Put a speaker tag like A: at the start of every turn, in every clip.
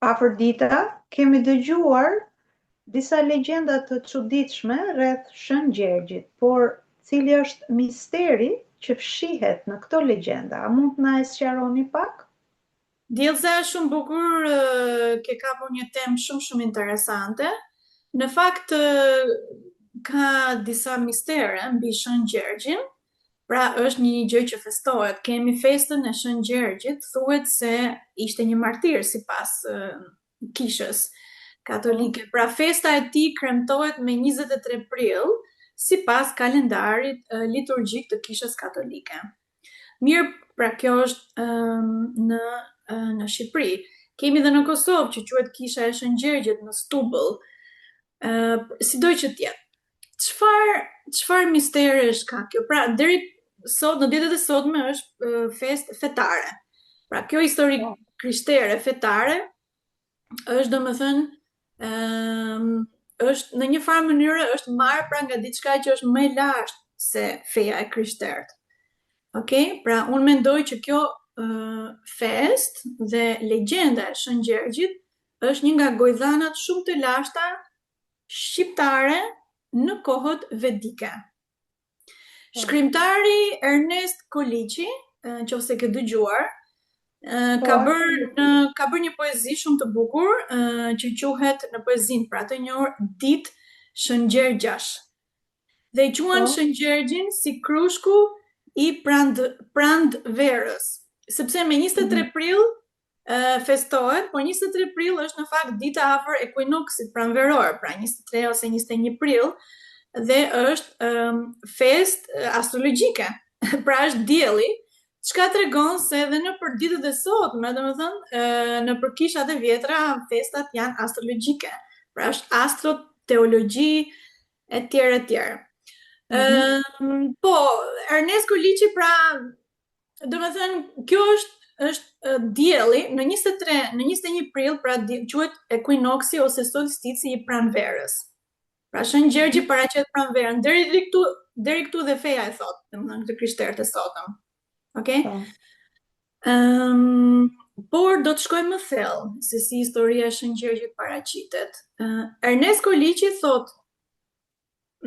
A: Afërdita, kemi dëgjuar disa legjenda të çuditshme rreth Shën Gjergjit, por cili është misteri që fshihet në këto legjenda? A mund të na e sqaroni pak?
B: Diellza është shumë bukur, ke kapur një temë shumë shumë interesante. Në fakt ka disa mistere mbi Shën Gjergjin. Pra është një gjë që festohet. Kemi festën e Shën Gjergjit, thuhet se ishte një martir sipas kishës katolike. Pra festa e tij kremtohet me 23 prill, sipas kalendarit liturgjik të kishës katolike. Mirë, pra kjo është në Shqipëri. Kemi dhe në Kosovë që quhet kisha e Shën Gjergjit në Stubull. Sido që tjetë. Çfarë misteri është ka kjo? Pra deri sot në ditët e sotme është festë fetare. Pra kjo histori krishtere fetare është domethënë është në një farë mënyrë është marrë pra nga diçka që është më e lashtë se feja e krishterët. Okej? Pra unë mendoj që kjo fest dhe legjenda e Shën Gjergjit është një nga gojdhanat shumë të lashta shqiptare në kohët vedike. Shkrimtari Ernest Koliçi, nëse ke dëgjuar, ka bërë një poezi shumë të bukur që quhet në poezinë pra të njohur Ditë Shëngjergjash. Dhe i quan Shën Gjergjin si krushku i prandverës, sepse me 23 prill festohet, por 23 prill është në fakt dita afër ekuinoksit pranveror, pra 23 ose 21 prill, dhe është fest astrologjike. Pra është dielli, çka tregon se edhe në për ditët e sotme, domethënë në për kishat e vjetra festat janë astrologjike. Pra është astroteologji etj etj. Po, Ernest Koliçi pra, domethënë kjo është dielli në 21 prill, pra quhet ekuinoksi ose solstici i pranverës. Pra Shën Gjergji paraqet pranverën. Deri këtu dhe feja e thotë, domethënë të krishterët e sotëm. Okej? Por do të shkojmë më thellë se si historia e Shën Gjergjit paraqitet. Ernest Koliçi thotë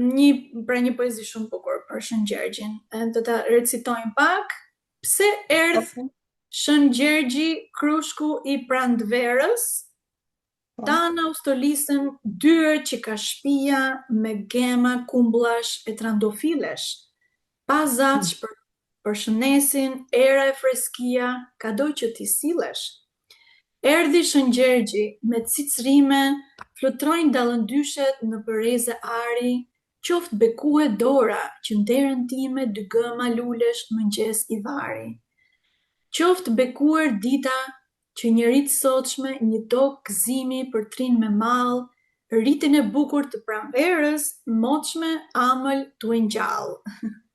B: një poezi shumë bukur për Shën Gjergjin. Do ta recitojmë pak. Pse erdh Shën Gjergji krushku i prandverës? Tana u stolisën dyer që ka shtëpia me gema kumbullash e trandofilesh. Pa zaç për shënesin, era e freskia, kado që t'i sillesh. Erdhi Shën Gjergji me cicrime, flutrojnë dallëndyshet në përreze ari, qoftë bekue dora që nderën time dy gëma lulesh mëngjes i vari. Qoftë bekuar dita që njërit sotshme një tokë gëzimi për trin me mall, rritin e bukur të pranverës, moçme amël tu ngjall.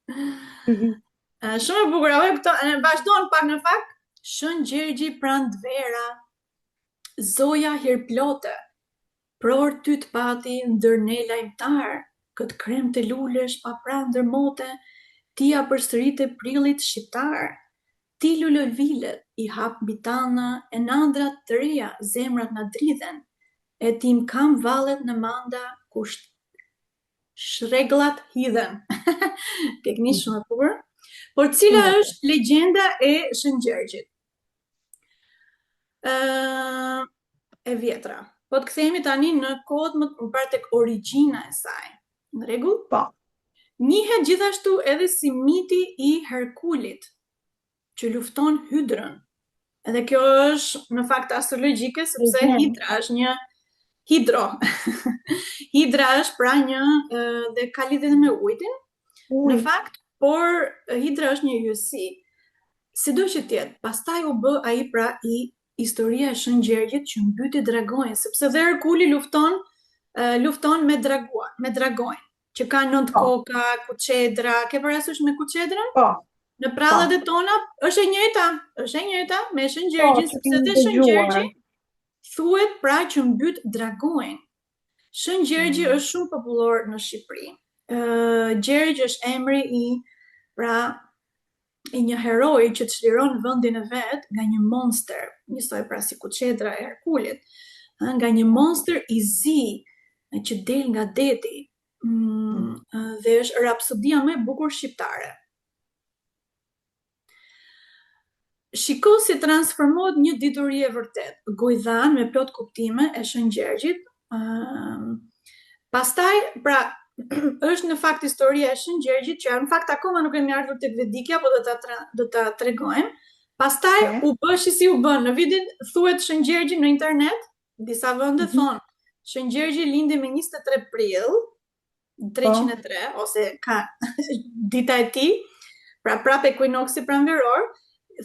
B: Shumë e bukur, apo këto vazhdon pak në fakt. Shën Gjergji prandvera, zoja hirplote, pror ty të pati ndër ne lajmtar, këtë krem të lulesh pa prandër mote, tia përsërite prillit shqiptar. Ti lulolvilet i hap bitana, e nandrat të reja zemrat na dridhen, e tim kam vallet në manda ku shregullat hidhen. Teknikë shumë e bukur. Por cila është legjenda e Shën Gjergjit? E vjetra. Po të kthehemi tani në kohët më parë tek origjina e saj. Në rregull?
A: Po.
B: Njihet gjithashtu edhe si miti i Herkulit, që lufton hydrën. Edhe kjo është në fakt astrologjike, sepse hidra është një hidro. Hidra është pra një dhe ka lidhje me ujin. Në fakt, por hidra është një yjesi. Sido që tjetë, pastaj u bë ai pra i historia e Shën Gjergjit që mbyti dragonjë, sepse dhe Herkuli lufton me dragonjë, që ka 9 koka, kuçedra, ke parasysh me kuçedrën?
A: Po.
B: Në prallat e tona është e njëjta me Shën Gjergjin, sepse dhe Shën Gjergji thuhet pra që mbyt dragonjën. Shën Gjergji është shumë popullor në Shqipëri. Gjergj është emri i pra i një heroi që çliron vendin e vet nga një monster, njësoj pra si Kuçetra e Herkulit, nga një monster i zi që del nga deti. Dhe është rapsodia më e bukur shqiptare. Shiko si transformohet një dituri e vërtet, gojdan me plot kuptime e Shën Gjergjit. Pastaj, pra, është në fakt historia e Shën Gjergjit, që në fakt akoma nuk kemi ardhur tek Vedikja, po do ta tregojmë. Pastaj u bëshi si u bën. Në vitin thuhet Shën Gjergji në internet, disa vende thonë Shën Gjergji lindi me 23 prill 303, ose ka dita e tij, pra prap ekuinoksi pranveror.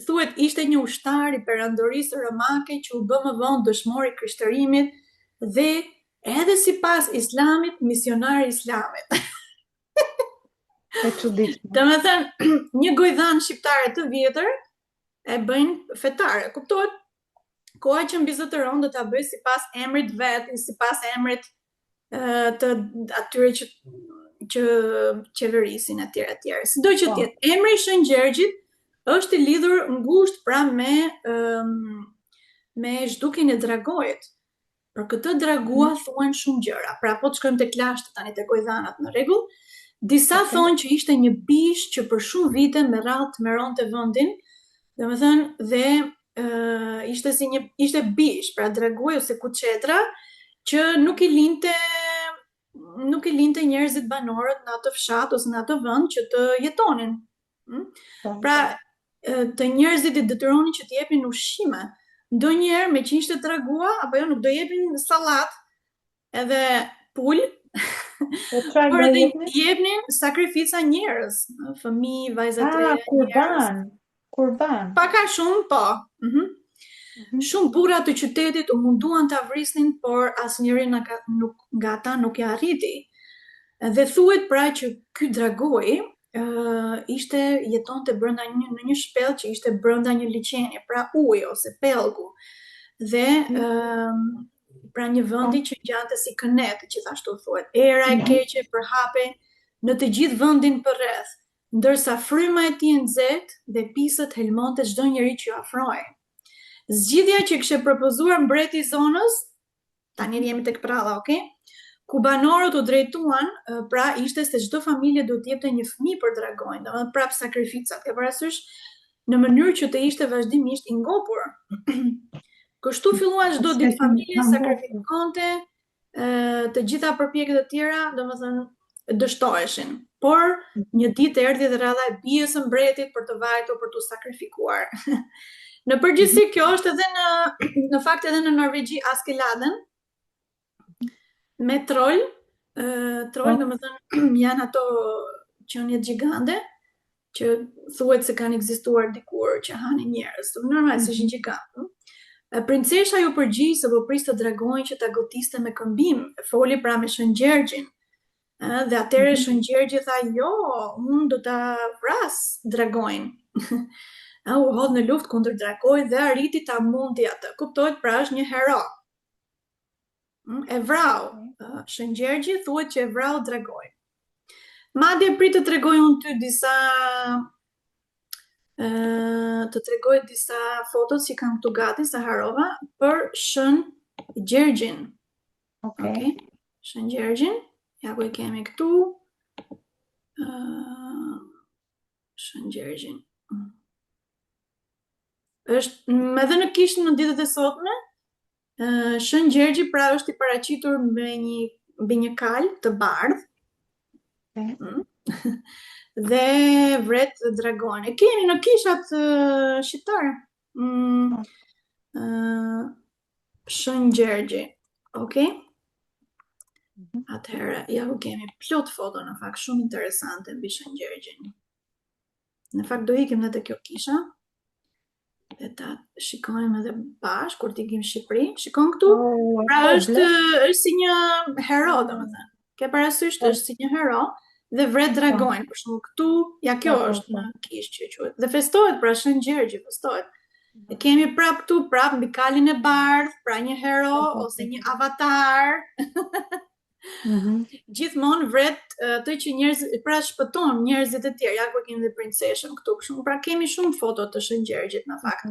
B: Thuhet ishte një ushtar i perandorisë romake që u bë më vonë dëshmor i krishtërimit dhe edhe sipas Islamit misionar i Islamit.
A: E çuditshme.
B: Domethënë, një gojdan shqiptare të vjetër e bëjnë fetare, kuptohet? Koha që mbizotëron do ta bëj sipas emrit vet, sipas emrit të atyre që qeverisin etj. Sido që të jetë, emri i Shën Gjergjit është i lidhur ngushtë pra me zhdukjen e dragojit. Për këtë dragua thuan shumë gjëra. Pra po të shkojmë tek lashtë tani tek gojdanat në rregull. Disa thonë që ishte një bish që për shumë vite me radhë të meronte vendin, domethënë dhe ishte bish, pra dragoj ose Kuçetra, që nuk i linte njerëzit banorët në atë fshat ose në atë vend që të jetonin. Pra, të njerëzit i detyronin që të jepin ushqime. Ndonjëherë me që ishte dragua, apo jo, nuk do jepin sallat, edhe pul, por edhe jepnin sakrifica njerëz, fëmijë, vajza të reja,
A: kurban.
B: Pak a shumë, po. Shumë burra të qytetit u munduan ta vrisnin, por asnjëri nga ata nuk ja arriti. Dhe thuhet pra që ky dragoi jetonte brenda në një shpellë që ishte brenda një liçeni, pra uji ose pellgu. Dhe pra një vendi që ngjante si kënet, gjithashtu thuhet. Era e keqe përhapej në të gjithë vendin përreth, ndërsa fryma e tij e nxehtë dhe pisët helmonte çdo njeri që ju afrohej. Zgjidhja që kishte propozuar mbreti i zonës, tani jemi tek pralla, okay? Ku banorët u drejtuan, pra ishte se çdo familje duhet të jepte një fëmijë për dragoin, domethënë prap sakrificat, ke parasysh, në mënyrë që të ishte vazhdimisht i ngopur. Kështu filluan çdo ditë familje sakrifikonte, të gjitha përpjekjet e tjera, domethënë dështoheshin. Por një ditë erdhi dhe radha e bijës së mbretit për të vajtur për t'u sakrifikuar. Në përgjithësi kjo është edhe në fakt edhe në Norvegji Askeladen, me troll, domethënë janë ato qenie gjigande që thuhet se kanë ekzistuar dikur që hanin njerëz, normalisht ishin gjigant. Princesha ju përgjigj se po priste dragoin që ta godiste me këmbim, foli pra me Shën Gjergjin. Dhe atëherë Shën Gjergji tha, jo, unë do ta vras dragoin. U hodh në luftë kundër dragojit dhe arriti ta mundi atë. Kuptohet pra është një hero. E vrau. Shën Gjergji thuhet që e vrau dragojin. Madje prit të tregoj unë ty disa fotos që kam këtu gati sa harova për Shën Gjergjin. Okay. Shën Gjergjin, ja ku e kemi këtu. Shën Gjergjin. Është edhe në kishën në ditët e sotme, Shën Gjergji pra është i paraqitur me një kal të bardhë. Dhe vret dragon. E kemi në kishat shqiptare. Shën Gjergji. Okay? Atëherë, ja ku kemi plot foto në fakt shumë interesante mbi Shën Gjergjin. Në fakt do ikim në të kjo kisha. Dhe ta shikojmë edhe bashkë kur t'ikim Shqipëri. Shikon këtu? Pra është si një hero, domethënë. Ke parasysh është si një hero dhe vret dragoin. Për shembull këtu, ja kjo është në kishë që quhet. Dhe festohet pra Shën Gjergji, festohet. E kemi prap këtu, prap mbi kalin e bardhë, pra një hero ose një avatar. Gjithmonë vret atë që njerëzit, pra shpëton njerëzit e tjerë, ja ku kemi dhe princeshën këtu kështu. Pra kemi shumë foto të Shën Gjergjit në fakt.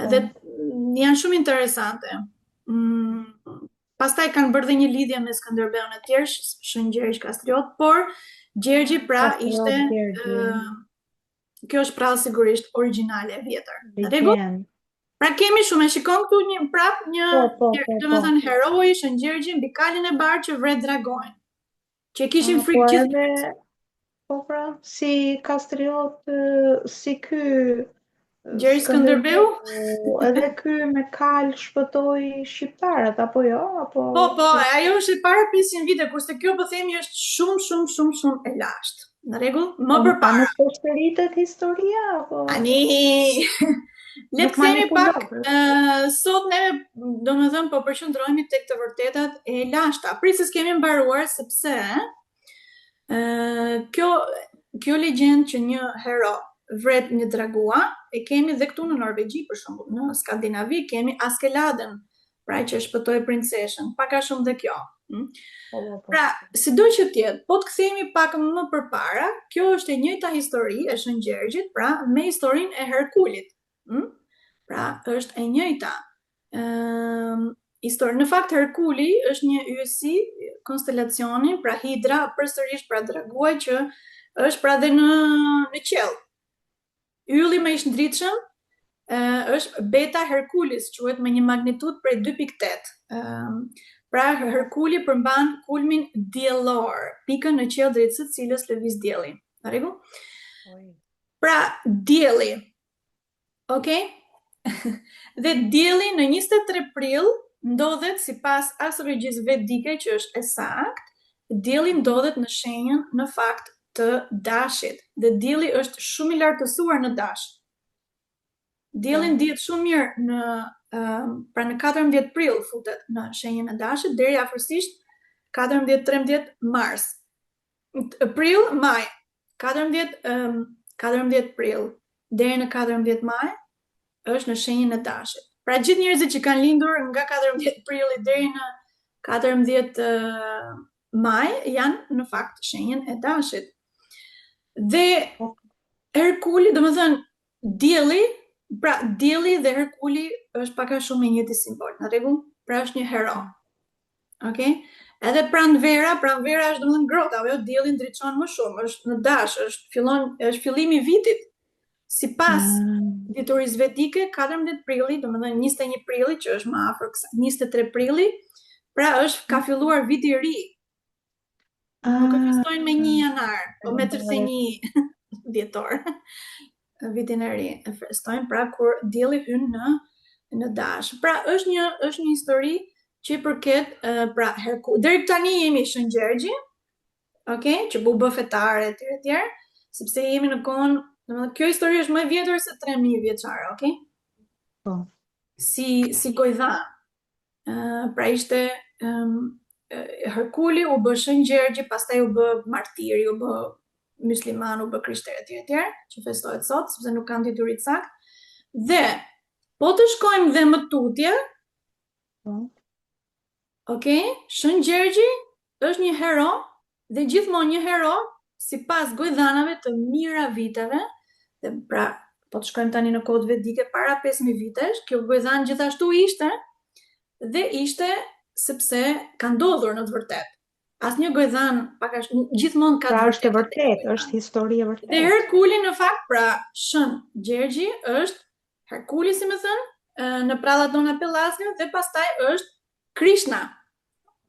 B: Edhe janë shumë interesante. Pastaj kanë bërë dhe një lidhje me Skënderbeun e tjerë, Shën Gjergj Kastriot, por Gjergji pra ishte kjo është prallë sigurisht origjinale e vjetër. Rregull? Pra kemi shumë, e shikon këtu një domethënë heroi Shën Gjergji mbi kalin e bar që vret dragonin. Që kishin frikë gjithë.
A: Po pra, si Kastriot, si ky
B: Gjergj Skënderbeu?
A: Edhe ky me kal shpëtoi shqiptarët apo jo?
B: Po, ajo është e para 500 vite, kurse kjo po themi është shumë e lashtë. Në rregull? Më përpara.
A: Nuk po shteritet historia apo?
B: Ani. Le të themi pak, sot ne domethënë po përqendrohemi tek të vërtetat e lashta. Prisë kemi mbaruar sepse kjo legjend që një hero vret një dragua, e kemi dhe këtu në Norvegji për shembull, në Skandinavi kemi Askeladën, pra që shpëtoi princeshën, pak a shumë dhe kjo. Pra, sido që tjetë, po të kthehemi pak më përpara, kjo është e njëjta histori e Shën Gjergjit, pra me historinë e Herkulit. Pra, është e njëjta histori. Në fakt Herkuli është një yësi konstelacioni, pra Hidra, përsërisht pra dragua që është pra dhe në qiell. Ylli më i shndritshëm është Beta Herkulis, quhet me një magnitudë prej 2.8. Pra Herkuli përmban kulmin diellor, pikën në qiell drejt së cilës lëviz dielli. A rregull? Pra dielli. Okej? Dhe dielli në 23 prill ndodhet sipas astrologjisë vedike që është e saktë, dielli ndodhet në shenjën në fakt të dashit. Dhe dielli është shumë i lartësuar në dash. Dielli ndihet shumë mirë pra në 14 prill futet në shenjën e dashit deri afërsisht 14-13 mars. Prill, maj. 14 prill deri në 14 maj është në shenjën e dashit. Pra gjithë njerëzit që kanë lindur nga 14 prilli deri në 14 maj janë në fakt shenjën e dashit. Dhe Herkuli, domethënë dielli, pra dielli dhe Herkuli është pak a shumë e njëjti simbol, në rregull? Pra është një hero. Okej? Edhe pranvera është domethënë grota, apo jo dielli ndriçon më shumë, është në dash, është fillimi i vitit. Sipas diturisë vedike, 14 prilli, domethënë 21 prilli që është më afër kësaj, 23 prilli, pra ka filluar viti i ri. Nuk e festojnë me 1 janar, po me 31 dhjetor. Vitin e ri e festojnë, pra kur dielli hyn në dash. Pra është një histori që i përket pra Herkul. Deri tani jemi Shën Gjergji, okay, që bë fetare etj, sepse jemi në kohën, domethënë kjo histori është më e vjetër se 3000 vjeçare, okay?
A: Po.
B: Si Gojdhan. Pra ishte Herkuli u bë Shën Gjergji, pastaj u bë martiri, u bë musliman, u bë krishter etj, që festohet sot, sepse nuk kanë dituri të saktë. Dhe po të shkojmë dhe më tutje, okay, Shën Gjergji është një hero dhe gjithmonë një hero sipas Gojdhanave të mira viteve, dhe pra po të shkojmë tani në kohët vedike para 5000 vitesh, kjo Gojdhan gjithashtu ishte dhe ishte sepse ka ndodhur në të vërtetë. Asnjë Gojdhan gjithmonë ka
A: pra është e vërtetë, është histori e vërtetë.
B: Dhe Herkuli në fakt, pra Shën Gjergji është Herkuli, si më thënë, në prallat tona pellaske dhe pastaj është Krishna.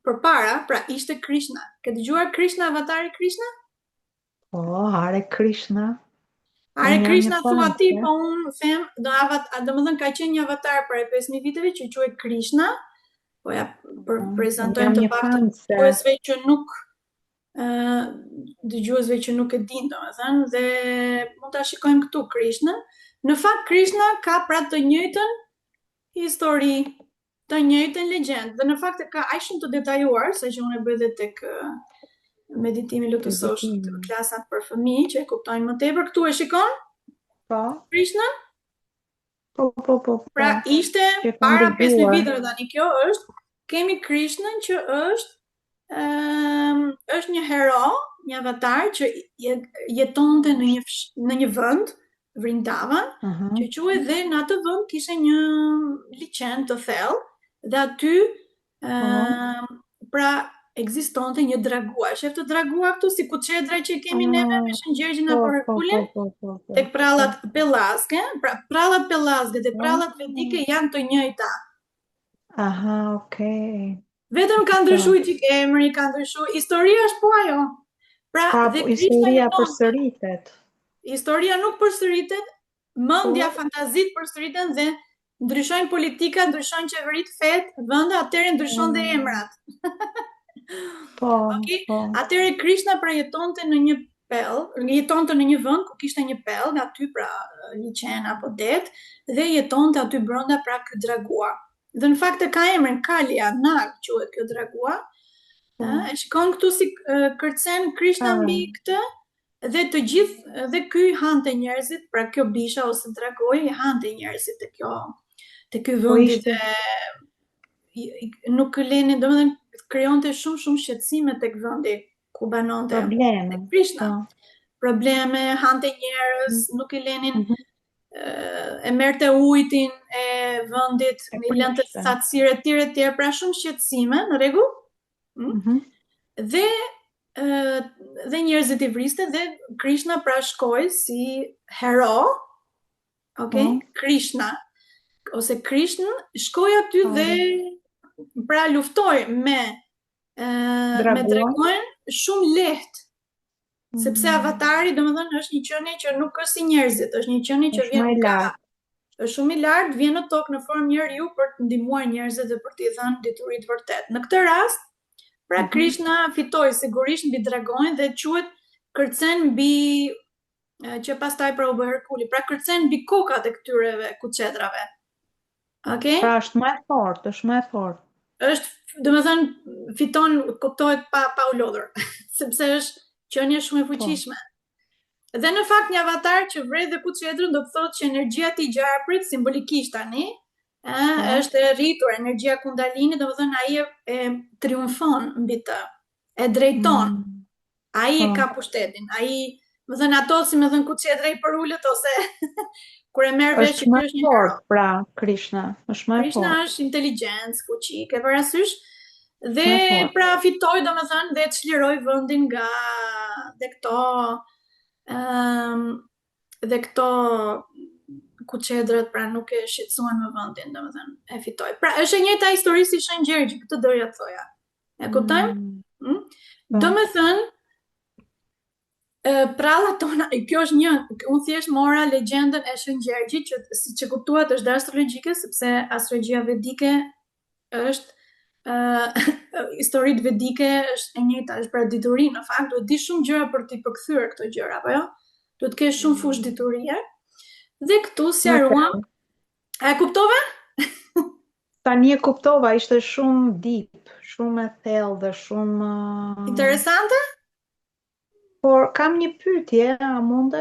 B: Përpara, pra ishte Krishna. Ke dëgjuar Krishna, avatari Krishna?
A: Po, Hare Krishna.
B: Hare Krishna thua ti, po unë them, domethënë ka qenë një avatar para 5000 viteve që quhet Krishna. Po ja prezantojmë të paktën dëgjuesve që nuk e din, domethënë, dhe mund ta shikojmë këtu Krishnën. Në fakt Krishna ka pra të njëjtën histori, të njëjtën legjend, dhe në fakt ka aq shumë të detajuar, sa që unë e bëj edhe tek meditimi lotusosh të klasat për fëmijë, që e kuptojnë më tepër. Këtu e shikon?
A: Po.
B: Krishnën?
A: Po.
B: Pra ishte para 5000 viteve tani, kjo është, kemi Krishnën që është është një hero, një avatar që jetonte në një vend, Vrindavan, që quhet dhe në atë vend kishte një liçen të thellë dhe aty pra ekzistonte një dragua. Shef të dragua këtu si kuçedra që kemi neve me Shëngjergjin apo Herkulin, tek prallat pellazke, pra prallat pellazke dhe prallat vedike janë të njëjta.
A: Aha, okay.
B: Vetëm ka ndryshuar çik emri, ka ndryshuar. Historia është po ajo. Pra, dhe
A: historia përsëritet.
B: Historia nuk përsëritet, mendja, fantazit përsëriten dhe ndryshojnë politika, ndryshojnë qeverit, fet, vende, atëherë ndryshon dhe emrat. Okay? Atëherë Krishna pra jetonte në një jetonte në një vend ku kishte një pell, nga aty pra liçen apo det, dhe jetonte aty brenda pra ky dragua. Dhe në fakt e ka emrin Kalia, Nag quhet kjo dragua. E shikon këtu si kërcen Krishna mbi këtë, dhe të gjithë, dhe ky hante njerëzit, pra kjo bisha ose dragoi hante njerëzit te ky vendi dhe nuk leni, domethënë krijonte shumë shqetësime tek vendi ku banonte tek Krishna. Probleme, hante njerëz, nuk i lenin e merrte ujtin e vendit, i lënte satësire etj, pra shumë shqetësime, në rregull? Dhe njerëzit i vriste dhe Krishna pra shkoi si hero, okay? Krishna ose Krishna shkoi aty dhe pra luftoi me dragoin shumë lehtë. Sepse avatari, domethënë, është një qenie që nuk është si njerëzit, është një qenie që vjen nga është shumë i lartë, vjen në tokë në formë njeriu për të ndihmuar njerëzit dhe për t'i dhënë dituri të vërtetë. Në këtë rast, pra Krishna fitoi sigurisht mbi dragoin dhe quhet kërcen mbi që pastaj pra u bë Herkuli, pra kërcen mbi kokat e këtyreve kuçedrave. Okay?
A: Pra është më e fortë, është më e fortë.
B: Është, domethënë, fiton, kuptohet pa u lodhur, sepse është qenie shumë e fuqishme. Dhe në fakt një avatar që vrej dhe kuçedrën do të thotë që energjia e gjarprit simbolikisht tani është e rritur, energjia Kundalini, domethënë ai e triumfon mbi të, e drejton. Ai e ka pushtetin, ai, domethënë ato si më thën kuçedra i përulët ose kur e merr vesh që
A: është më fort, pra Krishna, është më fort.
B: Krishna është inteligjencë, fuqi, ke parasysh? Dhe pra fitoi domethënë dhe çliroi vendin nga dhe këto kuçedrat pra nuk e shqetësuan më vendin, domethënë e fitoi. Pra është e njëjta histori si Shëngjergji, këtë doja të thoja. E kuptojmë? Domethënë prallat tona, kjo është unë thjesht mora legjendën e Shëngjergjit që siç e kuptuat është dhe astrologjike, sepse astrologjia vedike është historitë vedike është e njëjta, është pra dituri, në fakt, duhet di shumë gjëra për t'i përkthyer këto gjëra, apo jo? Duhet të kesh shumë fushë diturie. Dhe këtu sqaruam. A e kuptove?
A: Tani e kuptova, ishte shumë deep, shumë e thellë dhe shumë
B: interesante?
A: Por kam një pyetje, a mund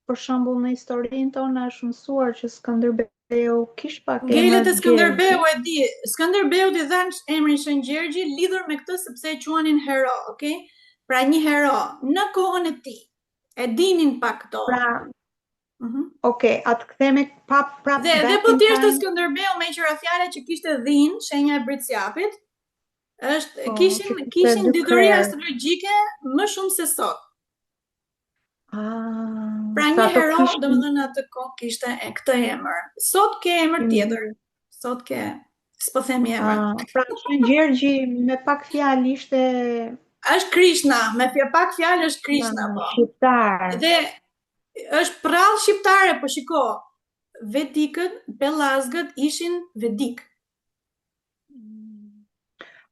A: për shembull në historinë tonë është mësuar që Skënderbeu kish pak
B: Gelet e Skënderbeu e di. Skënderbeu i dhanë emrin Shëngjergji lidhur me këtë sepse e quanin hero, okay? Pra një hero në kohën e tij. E dinin pak këto.
A: Pra, okay, atë ktheme prap.
B: Dhe po thjesht të Skënderbeu me qira fjala që kishte dhinë, shenja e Britsjapit, është kishin dituri astrologjike më shumë se sot. Pra një hero, domethënë atë kohë kishte këtë emër. Sot ke emër tjetër. Sot ke, s'po themi emër.
A: Pra Shëngjergji me pak fjalë ishte
B: është Krishna, me pak fjalë është Krishna, po.
A: Shqiptar.
B: Dhe është prallë shqiptare, po shiko. Vedikët, pellazgët ishin vedik.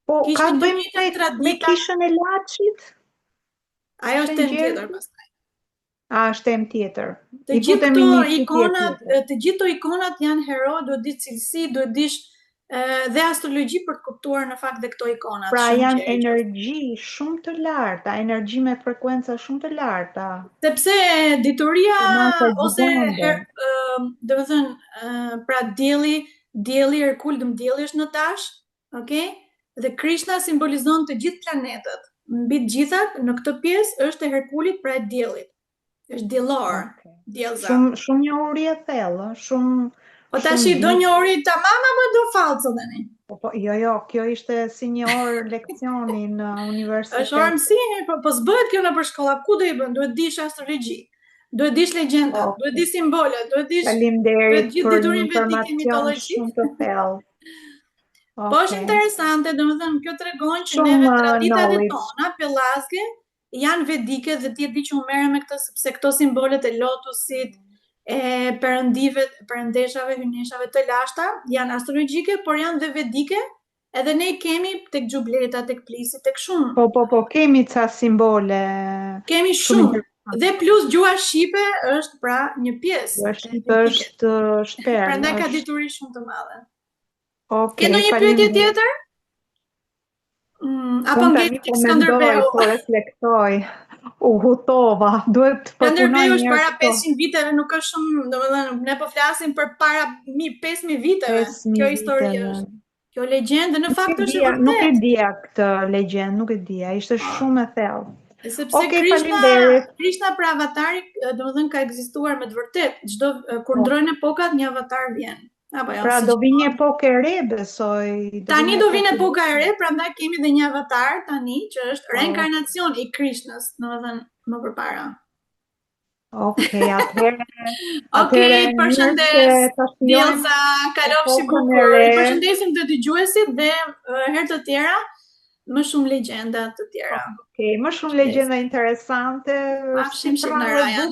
A: Po ka të bëjmë me kishën e Laçit?
B: Ajo është temë tjetër pastaj.
A: Është temë tjetër.
B: Të gjithë këto ikonat janë hero, duhet dish cilësi, duhet dish dhe astrologji për të kuptuar në fakt dhe këto ikonat.
A: Pra janë energji shumë të larta, energji me frekuenca shumë të larta.
B: Sepse dituria ose domethënë pra dielli Herkul, dielli është në Dash, Okay? Dhe Krishna simbolizon të gjithë planetët. Mbi të gjithat, në këtë pjesë është e Herkulit pra e diellit. Është diellor, diellza.
A: Shumë njohuri e thellë, shumë.
B: Po tash do njohuri tamam apo do fallco tani?
A: Jo, kjo ishte si një orë leksioni në universitet.
B: Është orë mësimi, po s'bëhet kjo nëpër shkolla. Ku do i bën? Duhet dish astrologji. Duhet dish legjenda, duhet dish simbolet, duhet dish
A: Faleminderit për
B: informacion
A: shumë të thellë.
B: Po është interesante, domethënë kjo tregon që neve traditat e tona pellazge janë vedike dhe ti e di që u merrem me këtë sepse këto simbolet e lotusit, e perëndeshave, hyneshave të lashta janë astrologjike, por janë dhe vedike, edhe ne kemi tek xhubleta, tek plisi, tek shumë.
A: Po, kemi ca simbole.
B: Kemi shumë. Dhe plus gjua shqipe është pra një pjesë.
A: Gjua shqipe është shperë.
B: Prandaj ka dituri shumë të madhe.
A: Ke
B: ndonjë pyetje tjetër? Apo ngel tek Skënderbeu?
A: Po reflektoj. U hutova, duhet të përpunoj
B: një. Skënderbeu është para 500 viteve, nuk është shumë, domethënë ne po flasim për para 5000 viteve. Kjo histori është. Kjo legjendë në fakt është e vërtetë.
A: Nuk e dija këtë legjendë, nuk e dija, ishte shumë e thellë.
B: Sepse Krishna pra avatari, domethënë ka ekzistuar me të vërtetë. Çdo kur ndrojnë epokat një avatar vjen.
A: Pra do vinë një epokë e re, besoj.
B: Tani do vinë epoka e re, prandaj kemi dhe një avatar tani që është reinkarnacion i Krishnës, domethënë më përpara.
A: Okej, atëherë.
B: Okej, përshëndes. Dielza, kalofshi bukur. Përshëndesim të dëgjuesit dhe herë të tjera më shumë legjenda të tjera.
A: Okej, më shumë legjenda interesante.
B: Pafshim në Rajan.